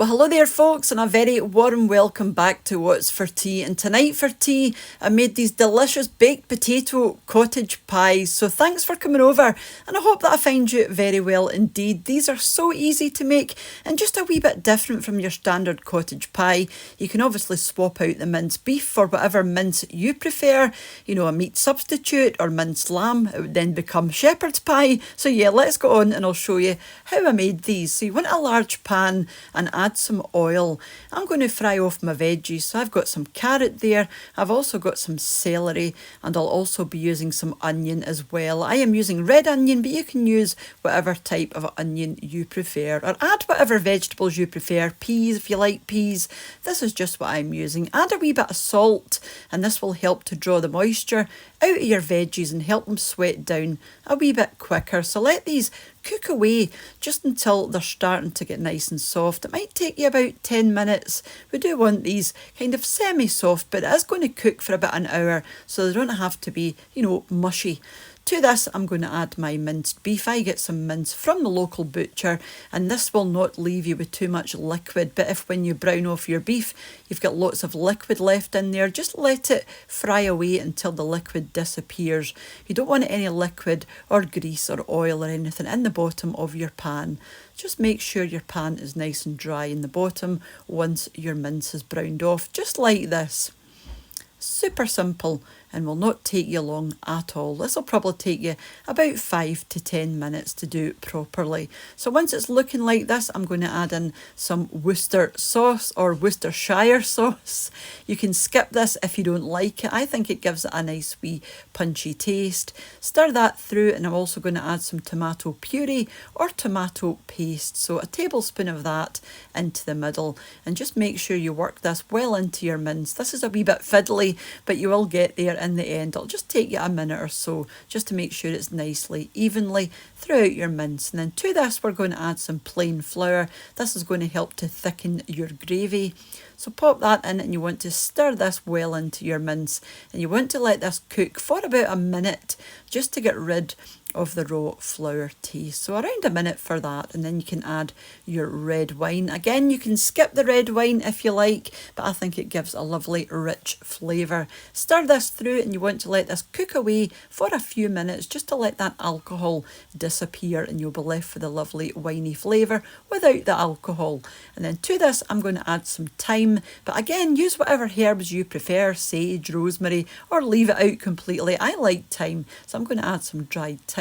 Well, hello there, folks, and a very warm welcome back to What's for Tea. And tonight for tea, I made these delicious baked potato cottage pies. So thanks for coming over, and I hope that I find you very well indeed. These are so easy to make and just a wee bit different from your standard cottage pie. You can obviously swap out the minced beef for whatever mince you prefer, you know, a meat substitute or minced lamb. It would then become shepherd's pie. So yeah, let's go on and I'll show you how I made these. So you want a large pan and add some oil. I'm going to fry off my veggies. So I've got some carrot there. I've also got some celery, and I'll also be using some onion as well. I am using red onion, but you can use whatever type of onion you prefer, or add whatever vegetables you prefer. Peas, if you like peas. This is just what I'm using. Add a wee bit of salt, and this will help to draw the moisture out of your veggies and help them sweat down a wee bit quicker. So let these cook away just until they're starting to get nice and soft. It might take you about 10 minutes. We do want these kind of semi-soft, but it is going to cook for about an hour, so they don't have to be, you know, mushy. To this, I'm going to add my minced beef. I get some mince from the local butcher, and this will not leave you with too much liquid. But if when you brown off your beef, you've got lots of liquid left in there, just let it fry away until the liquid disappears. You don't want any liquid or grease or oil or anything in the bottom of your pan. Just make sure your pan is nice and dry in the bottom once your mince is browned off, just like this. Super simple and will not take you long at all. This will probably take you about 5 to 10 minutes to do it properly. So once it's looking like this, I'm going to add in some Worcester sauce or Worcestershire sauce. You can skip this if you don't like it. I think it gives it a nice wee punchy taste. Stir that through, and I'm also going to add some tomato puree or tomato paste. So a tablespoon of that into the middle, and just make sure you work this well into your mince. This is a wee bit fiddly, but you will get there in the end. It'll just take you a minute or so just to make sure it's nicely evenly throughout your mince. And then to this, we're going to add some plain flour. This is going to help to thicken your gravy. So pop that in, and you want to stir this well into your mince, and you want to let this cook for about a minute just to get rid of the raw flour taste. So around a minute for that, and then you can add your red wine. Again, you can skip the red wine if you like, but I think it gives a lovely rich flavour. Stir this through, and you want to let this cook away for a few minutes just to let that alcohol disappear, and you'll be left with a lovely winey flavour without the alcohol. And then to this, I'm going to add some thyme, but again, use whatever herbs you prefer, sage, rosemary, or leave it out completely. I like thyme, so I'm going to add some dried thyme.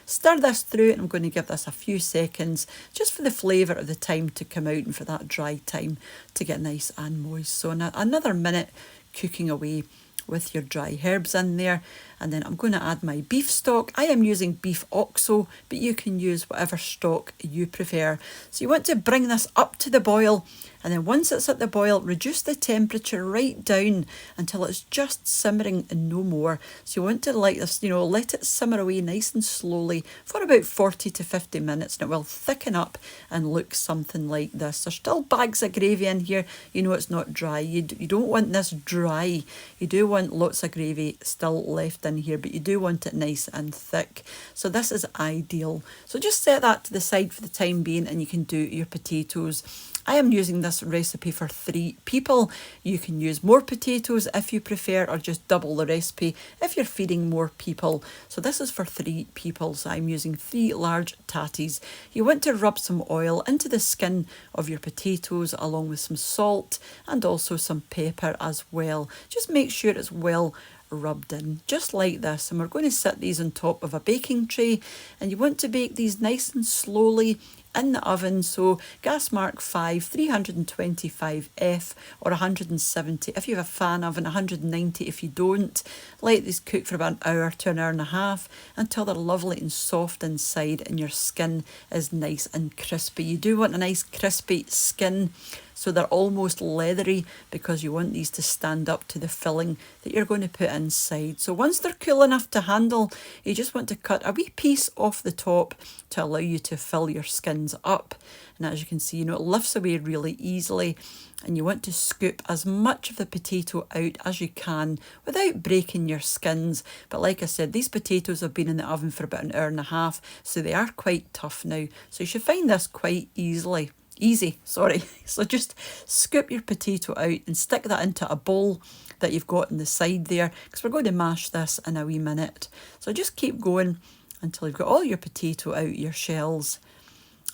Stir this through, and I'm going to give this a few seconds just for the flavour of the thyme to come out and for that dry thyme to get nice and moist. So another minute cooking away with your dry herbs in there. And then I'm going to add my beef stock. I am using beef oxo, but you can use whatever stock you prefer. So you want to bring this up to the boil, and then once it's at the boil, reduce the temperature right down until it's just simmering and no more. So you want to like this, you know, let it simmer away nice and slowly for about 40 to 50 minutes, and it will thicken up and look something like this. There's still bags of gravy in here. You know, it's not dry. You don't want this dry. You do want lots of gravy still left in here, but you do want it nice and thick. So this is ideal. So just set that to the side for the time being, and you can do your potatoes. I am using this recipe for 3 people. You can use more potatoes if you prefer, or just double the recipe if you're feeding more people. So this is for 3 people. So I'm using 3 large tatties. You want to rub some oil into the skin of your potatoes along with some salt and also some pepper as well. Just make sure it's well rubbed in, just like this. And we're going to set these on top of a baking tray, and you want to bake these nice and slowly in the oven. So gas mark 5, 325F or 170 if you have a fan oven, 190 if you don't. Let these cook for about an hour to an hour and a half until they're lovely and soft inside and your skin is nice and crispy. You do want a nice crispy skin, so they're almost leathery, because you want these to stand up to the filling that you're going to put inside. So once they're cool enough to handle, you just want to cut a wee piece off the top to allow you to fill your skins up. And as you can see, you know, it lifts away really easily, and you want to scoop as much of the potato out as you can without breaking your skins. But like I said, these potatoes have been in the oven for about an hour and a half, so they are quite tough now. So you should find this quite easily. easy, sorry. So just scoop your potato out and stick that into a bowl that you've got on the side there, because we're going to mash this in a wee minute. So just keep going until you've got all your potato out, your shells.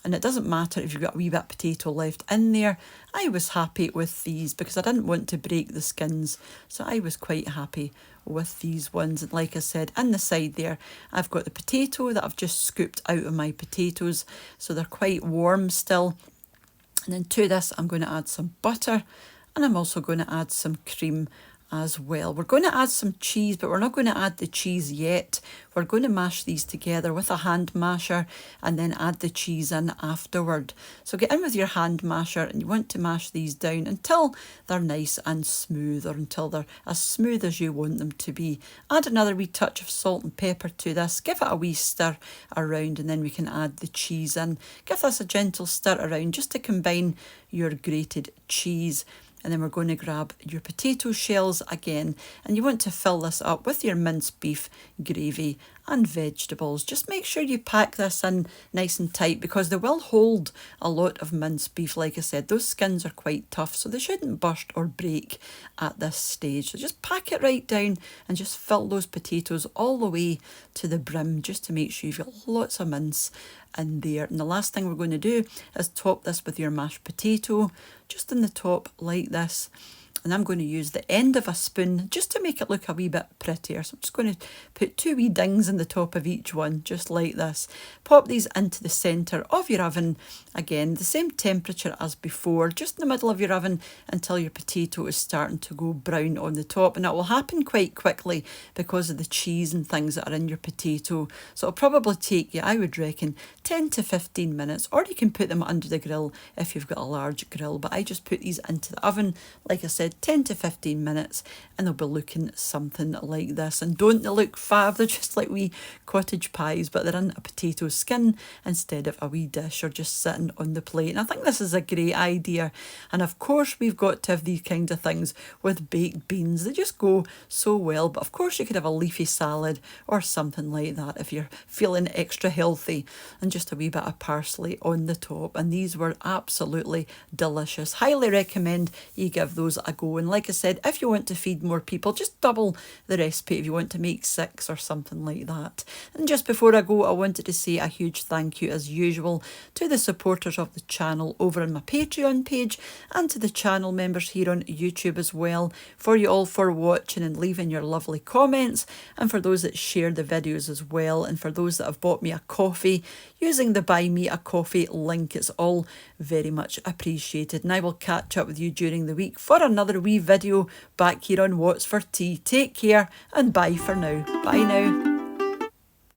And it doesn't matter if you've got a wee bit of potato left in there. I was happy with these because I didn't want to break the skins. So I was quite happy with these ones. And like I said, in the side there, I've got the potato that I've just scooped out of my potatoes. So they're quite warm still. And then to this, I'm going to add some butter. And I'm also going to add some cream as well. We're going to add some cheese, but we're not going to add the cheese yet. We're going to mash these together with a hand masher and then add the cheese in afterward. So get in with your hand masher and you want to mash these down until they're nice and smooth, or until they're as smooth as you want them to be. Add another wee touch of salt and pepper to this. Give it a wee stir around and then we can add the cheese in. Give this a gentle stir around just to combine your grated cheese. And then we're going to grab your potato shells again, and you want to fill this up with your minced beef, gravy and vegetables. Just make sure you pack this in nice and tight, because they will hold a lot of minced beef. Like I said, those skins are quite tough, so they shouldn't burst or break at this stage. So just pack it right down and just fill those potatoes all the way to the brim, just to make sure you've got lots of mince in there. And the last thing we're going to do is top this with your mashed potato, just in the top like this. And I'm going to use the end of a spoon just to make it look a wee bit prettier. So I'm just going to put 2 wee dings in the top of each one, just like this. Pop these into the centre of your oven. Again, the same temperature as before, just in the middle of your oven until your potato is starting to go brown on the top. And it will happen quite quickly because of the cheese and things that are in your potato. So it'll probably take you, I would reckon, 10 to 15 minutes, or you can put them under the grill if you've got a large grill. But I just put these into the oven, like I said, 10 to 15 minutes, and they'll be looking something like this. And don't they look fab? They're just like wee cottage pies, but they're in a potato skin instead of a wee dish or just sitting on the plate. And I think this is a great idea. And of course, we've got to have these kind of things with baked beans. They just go so well. But of course, you could have a leafy salad or something like that if you're feeling extra healthy, and just a wee bit of parsley on the top. And these were absolutely delicious. Highly recommend you give those a go. And like I said, if you want to feed more people, just double the recipe if you want to make 6 or something like that. And just before I go, I wanted to say a huge thank you as usual to the supporters of the channel over on my Patreon page, and to the channel members here on YouTube as well, for you all for watching and leaving your lovely comments, and for those that share the videos as well, and for those that have bought me a coffee using the Buy Me a Coffee link. It's all very much appreciated. And I will catch up with you during the week for another wee video back here on What's for Tea. Take care and bye for now. Bye now.